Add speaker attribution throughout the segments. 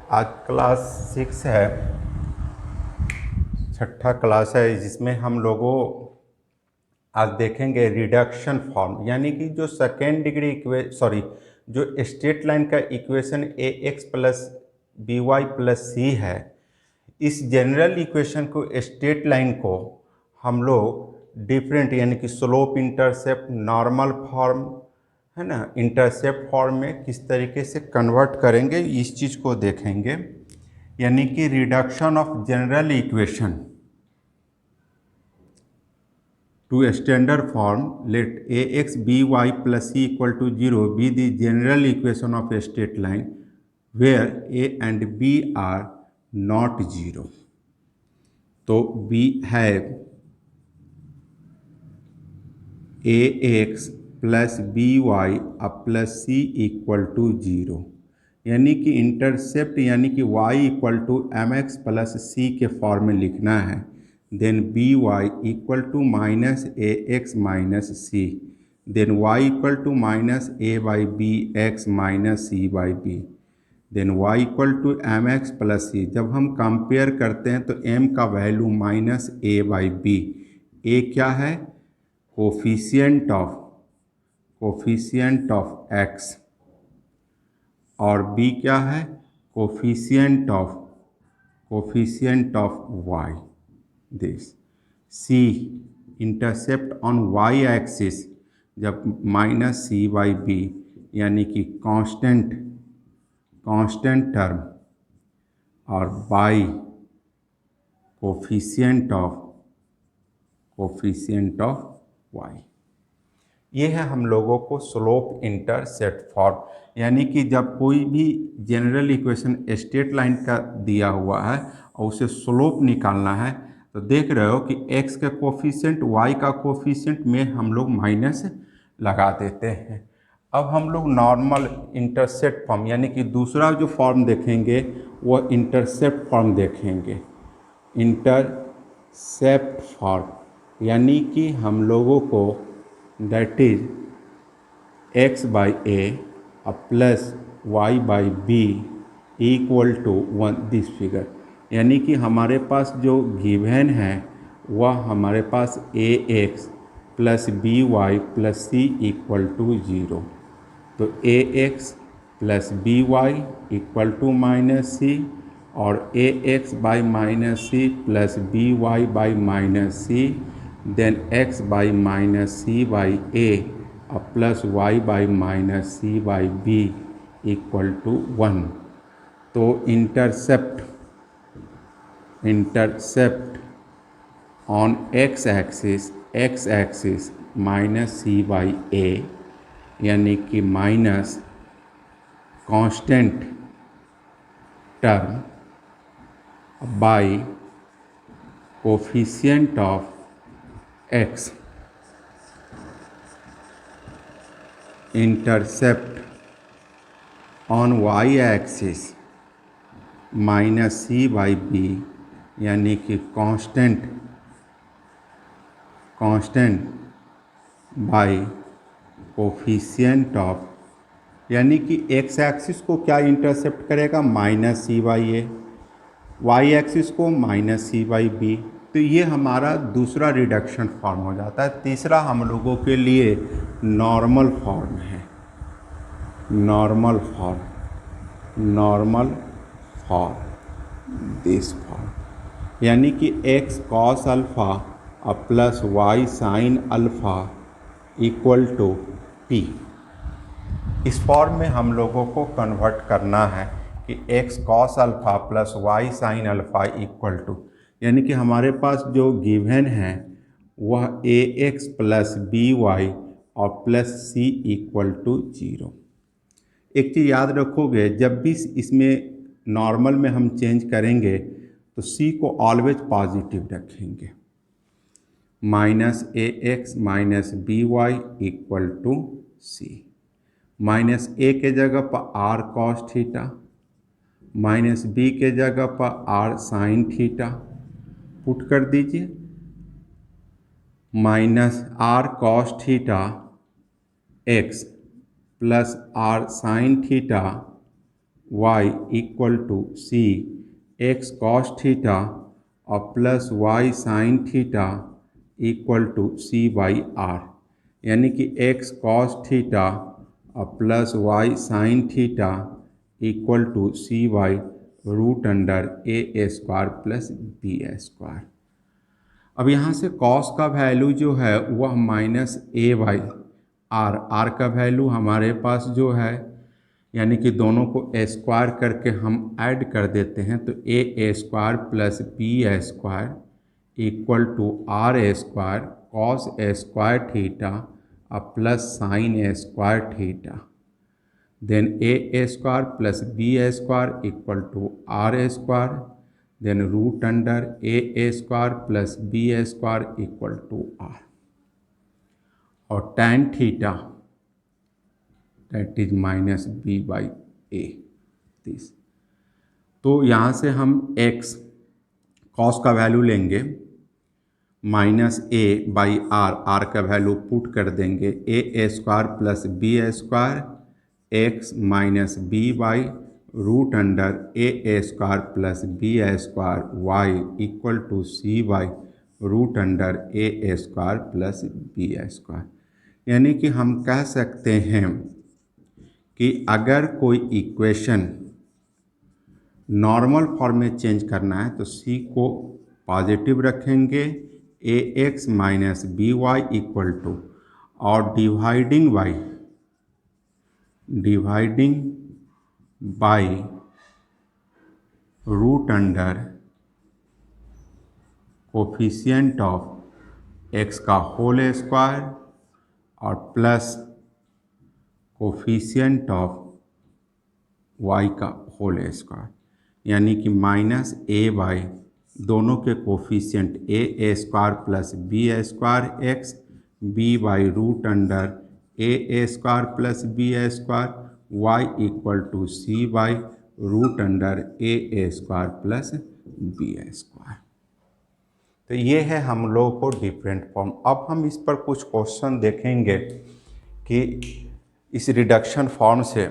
Speaker 1: आज क्लास 6 है, छठा क्लास है, जिसमें हम लोगों आज देखेंगे रिडक्शन फॉर्म, यानी कि जो सेकेंड डिग्री जो स्ट्रेट लाइन का equation a x plus b y plus c है, इस जनरल इक्वेशन को स्ट्रेट लाइन को हम लोग डिफरेंट यानी कि स्लोप, इंटरसेप्ट, नॉर्मल फॉर्म है ना, इंटरसेप्ट फॉर्म में किस तरीके से कन्वर्ट करेंगे इस चीज़ को देखेंगे। यानी कि reduction of general equation to a standard form, let ax by plus c equal to 0 be the general equation of a straight line where a and b are not 0. तो we have ax plus by plus c equal to 0, यानी कि intercept यानी कि y equal to m x plus c के form में लिखना है। Then b Y equal to minus A x minus c, then y equal to minus a by b x minus C by b, then y equal to m x plus c. जब हम compare करते हैं तो m का value minus a by b, a क्या है coefficient of x और b क्या है coefficient of y। This c intercept on y axis जब माइनस सी बाई बी, यानी कि कांस्टेंट टर्म, और बाई कोफिशिएंट ऑफ y। ये है हम लोगों को स्लोप इंटरसेप्ट फॉर्म, यानी कि जब कोई भी जनरल इक्वेशन स्ट्रेट लाइन का दिया हुआ है और उसे स्लोप निकालना है, तो देख रहे हो कि x का कोफिशिएंट y का कोफिशिएंट में हम लोग माइनस लगा देते हैं। अब हम लोग नॉर्मल इंटरसेप्ट फॉर्म यानी कि दूसरा जो फॉर्म देखेंगे वो इंटरसेप्ट फॉर्म देखेंगे। इंटरसेप्ट फॉर्म यानी कि हम लोगों को that is x by a plus y by b equal to 1 this figure, यानी कि हमारे पास जो गिवन है वह हमारे पास a x plus b y plus c equal to 0। तो a x plus b Y equal to minus c और a x by minus c plus b y by minus c, then x by minus C by a plus y by minus C by b equal to 1। तो intercept on x axis minus C by a, यानी कि minus constant term by coefficient of x। Intercept on y axis minus C by b, यानी कि constant by coefficient of, यानी कि x axis को क्या intercept करेगा minus C by A, Y axis को माइनस सी बाई बी। तो ये हमारा दूसरा रिडक्शन फॉर्म हो जाता है। तीसरा हम लोगों के लिए नॉर्मल फॉर्म है। नॉर्मल फॉर्म दिस फॉर्म, यानी कि x cos alpha plus y sine alpha equal to p। इस फॉर्म में हम लोगों को कन्वर्ट करना है कि x cos alpha plus y sine alpha equal to, यानी कि हमारे पास जो गिवन है वह a x plus b y और प्लस सी इक्वल टू 0। एक चीज़ याद रखोगे, जब भी इसमें नॉर्मल में हम चेंज करेंगे तो सी को ऑलवेज पॉजिटिव रखेंगे। Minus A x minus B Y equal to C, minus A के जगह पर R cos theta, minus B के जगह पर आर साइन थीटा पुट कर दीजिए, minus R cos theta X plus R sine theta Y equal to C X cos theta और plus Y sine theta equal to C by R, यानी कि X cos theta और plus Y sine theta equal to C by root under A square plus B square. अब यहाँ से cos का value जो है वह minus a by r, r का वैल्यू हमारे पास जो है, यानी कि दोनों को स्क्वायर करके हम ऐड कर देते हैं, तो a square plus B square equal to r square cos square theta और plus sine square theta, then a square plus B square equal to r square, then root under A square plus B square equal to r, और tan theta that is minus B by a this. तो यहाँ से हम x cos का value लेंगे minus a by r, r का value put कर देंगे A square plus B square X minus B by root under A square plus B square Y equal to C by root under A square plus B square. यानी कि हम कह सकते हैं कि अगर कोई इक्वेशन नॉर्मल फॉर्म में चेंज करना है तो सी को पॉजिटिव रखेंगे, A x minus B Y equal to, और dividing by root under coefficient of X का होल स्क्वायर और प्लस कोफिशिएंट ऑफ वाई का होल स्क्वायर, यानी कि माइनस ए बाई दोनों के coefficient a square plus B square x, b by root under A square plus B square Y equal to C by root under A square plus B square. तो ये है हम लोगों को different form. अब हम इस पर कुछ क्वेश्चन देखेंगे कि इस रिडक्शन फॉर्म से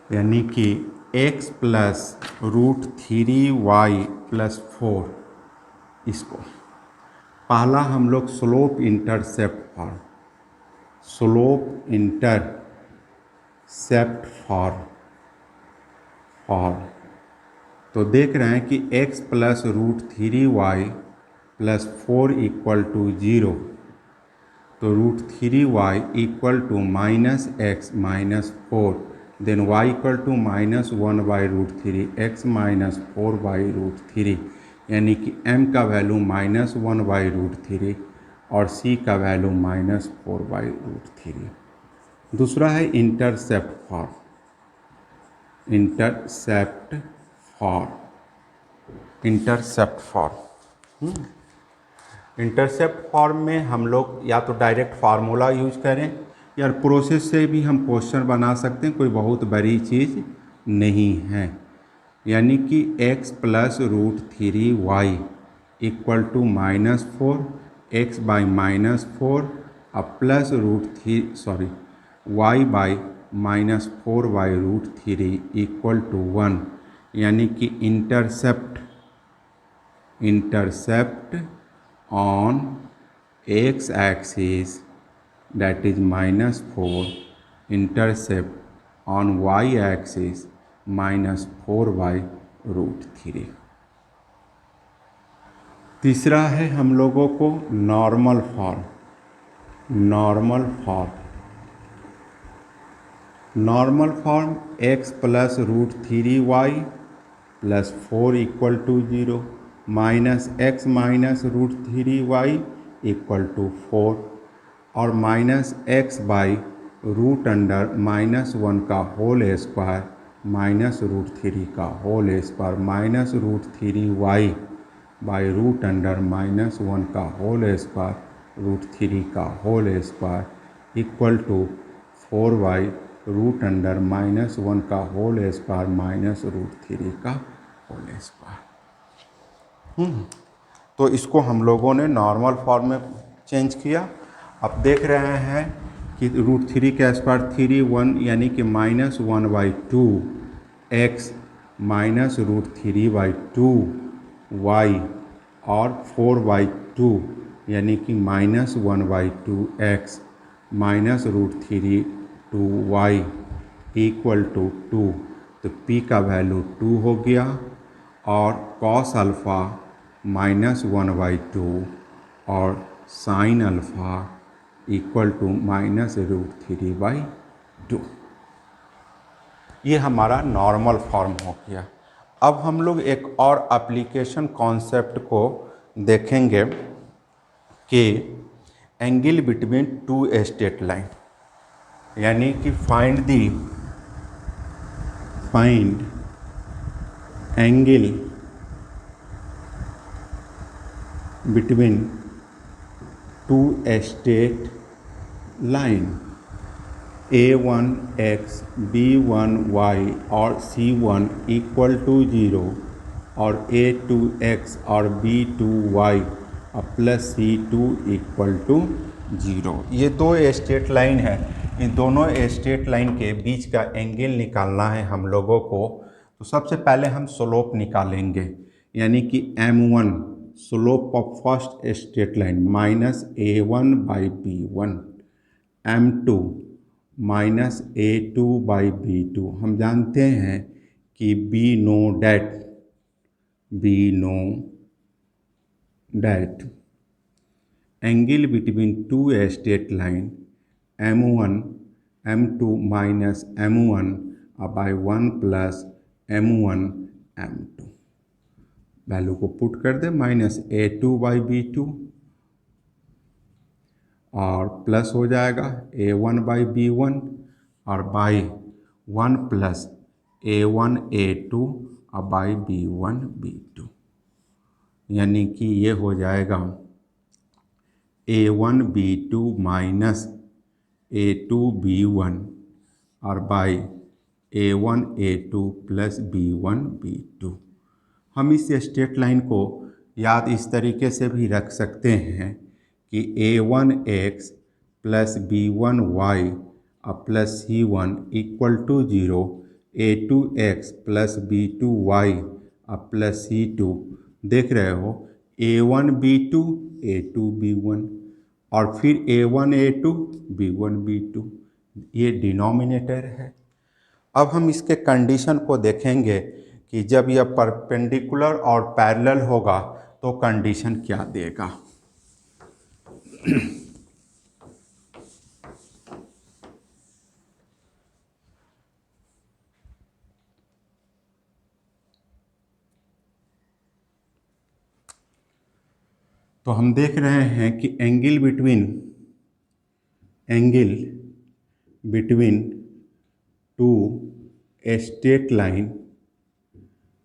Speaker 1: यानी कि x plus root three Y plus 4, इसको पहला हम लोग स्लोप इंटरसेप्ट फॉर्म तो देख रहे हैं कि x plus root three Y plus 4 equal to 0, तो root three Y equal to minus x minus 4, then y equal to minus 1 by root three x minus 4 by root three, यानी कि m का value minus 1 by root three और c का value minus 4 by root three. दूसरा है intercept form में हम लोग या तो डायरेक्ट फार्मूला यूज करें या प्रोसेस से भी हम क्वेश्चन बना सकते हैं, कोई बहुत बड़ी चीज़ नहीं है। यानी कि x plus root three Y equal to minus 4 x by minus 4 अब plus y by minus 4 by root three equal to 1, यानी कि intercept on x axis that is minus 4, intercept on y axis minus 4 by root three. तीसरा है हम लोगों को normal form x plus root three Y plus 4 equal to 0 minus x minus root three Y equal to 4 और minus X by root under minus 1 का whole square minus root three का whole square minus root three Y by root under minus one का whole square root three का whole square equal to 4y root under minus one का whole square minus root three का whole square. तो इसको हम लोगों ने normal form में चेंज किया। अब देख रहे हैं कि रूट थ्री का स्क्वायर 3 1 यानी कि minus 1/2 x minus root 3/2 y और 4/2 यानी कि minus 1/2 x minus root 3/2 y equal to 2। तो p का वैल्यू 2 हो गया और कॉस अल्फ़ा माइनस 1/2 और sine alpha equal to minus root 3/2। ये हमारा नॉर्मल फॉर्म हो गया। अब हम लोग एक और एप्लीकेशन कॉन्सेप्ट को देखेंगे कि angle between two straight line, यानी कि find angle between two straight line a1x b1y और c1 इक्वल टू 0 और a2x और b2y और प्लस c2 इक्वल टू 0। ये दो स्ट्रेट लाइन है। इन दोनों स्ट्रेट लाइन के बीच का एंगल निकालना है हम लोगों को। तो सबसे पहले हम स्लोप निकालेंगे, यानी कि m1 slope of first straight line minus a1/b1, m2 minus a2/b2। हम जानते हैं कि be know that angle between two straight line m1 m2 minus m1/1 plus m1 m2। Value को पुट कर दे माइनस a2/b2 और प्लस हो जाएगा a1/b1 और बाई 1 प्लस a1 a2 और बाई b1 b2, यानी कि ये हो जाएगा a1 b2 minus a2 b1 और by a1 a2 plus b1 b2। हम इस स्ट्रेट लाइन को याद इस तरीके से भी रख सकते हैं कि a1x प्लस b1y और plus c1 equal to 0, a2x plus b2y और प्लस c2। देख रहे हो a1 b2 a2 b1 और फिर a1 a2 b1 b2, ये डिनोमिनेटर है। अब हम इसके कंडीशन को देखेंगे कि जब यह परपेंडिकुलर और पैरेलल होगा तो कंडीशन क्या देगा। तो हम देख रहे हैं कि angle between two straight line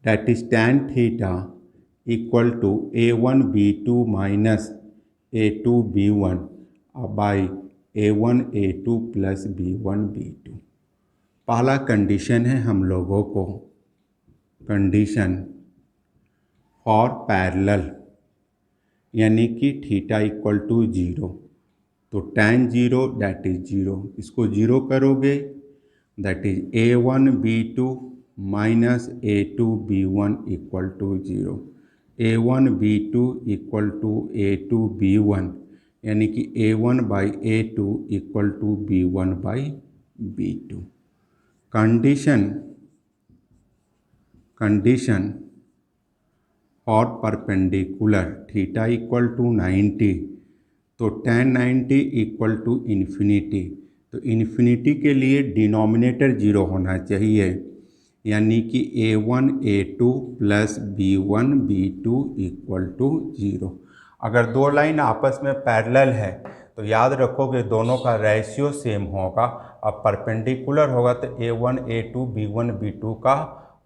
Speaker 1: that is tan theta equal to a1 b2 minus a2 b1 by a1 a2 plus b1 b2। पहला कंडीशन है हम लोगों को कंडीशन फॉर पैरेलल, यानी कि थीटा इक्वल टू 0। तो tan 0 दैट इज 0, इसको 0 करोगे that is a1 b2 minus a2 b1 equal to 0, a1 b2 equal to a2 b1, यानी कि a1/a2 equal to b1/b2। Condition for perpendicular theta equal to 90, तो tan 90 equal to infinity. तो infinity के लिए denominator 0 होना चाहिए, यानी कि a1 a2 plus b1 b2 equal to 0। अगर दो लाइन आपस में पैरेलल है तो याद रखो कि दोनों का रेशियो सेम होगा। अब परपेंडिकुलर होगा तो A1 A2 B1 B2 का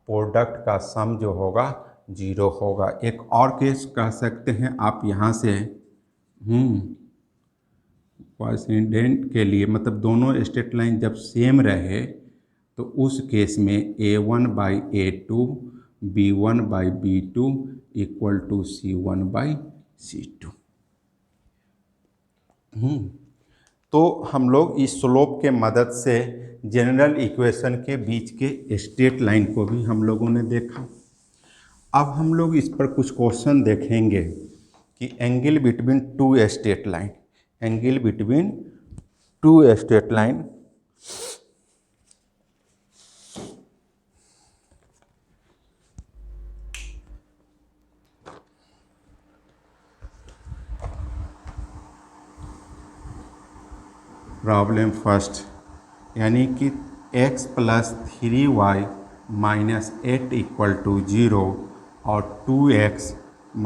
Speaker 1: प्रोडक्ट का सम जो होगा 0 होगा। एक और केस कह सकते हैं आप यहाँ से कोइंसिडेंट के लिए, मतलब दोनों स्ट्रेट लाइन जब सेम रहे तो उस केस में A1/A2 B1/B2 equal to C1/C2। तो हम लोग इस स्लोप के मदद से जनरल इक्वेशन के बीच के स्ट्रेट लाइन को भी हम लोगों ने देखा। अब हम लोग इस पर कुछ क्वेश्चन देखेंगे कि angle between two straight line, angle between two straight line problem first, यानी कि x + 3y - 8 = 0 और 2x -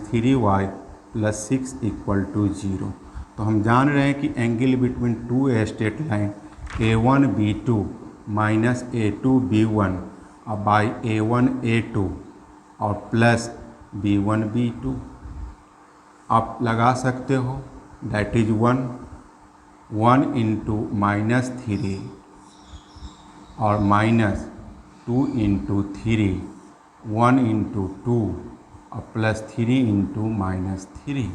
Speaker 1: 3y + 6 = 0। तो हम जान रहे हैं कि angle between two straight line A1 B2 - A2 B1 by A1 A2 और प्लस B1 B2 आप लगा सकते हो, दैट इज 1 × -3 और -2 × 3 1 × 2 और +3 × -3,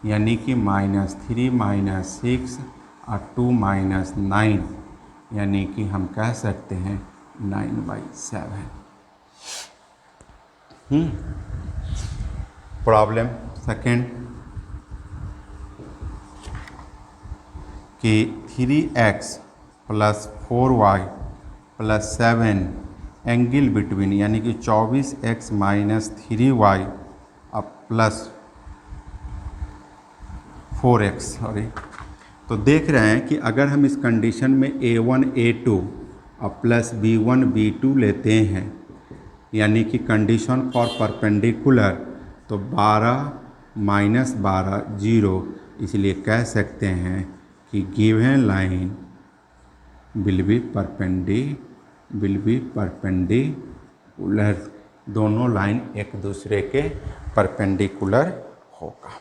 Speaker 1: यानी कि -3 - 6 और 2 - 9, यानी कि हम कह सकते हैं 9/7। प्रॉब्लम सेकेंड कि 3x + 4y + 7 एंगल बिटवीन, यानी कि 24x - 3y plus 4x, sorry. तो देख रहे हैं कि अगर हम इस कंडीशन में A1 A2 और प्लस B1 B2 लेते हैं, यानी कि कंडीशन फॉर परपेंडिकुलर, तो 12 - 12 0, इसलिए कह सकते हैं कि given line will be perpendicular, दोनों लाइन एक दूसरे के परपेंडिकुलर होगा।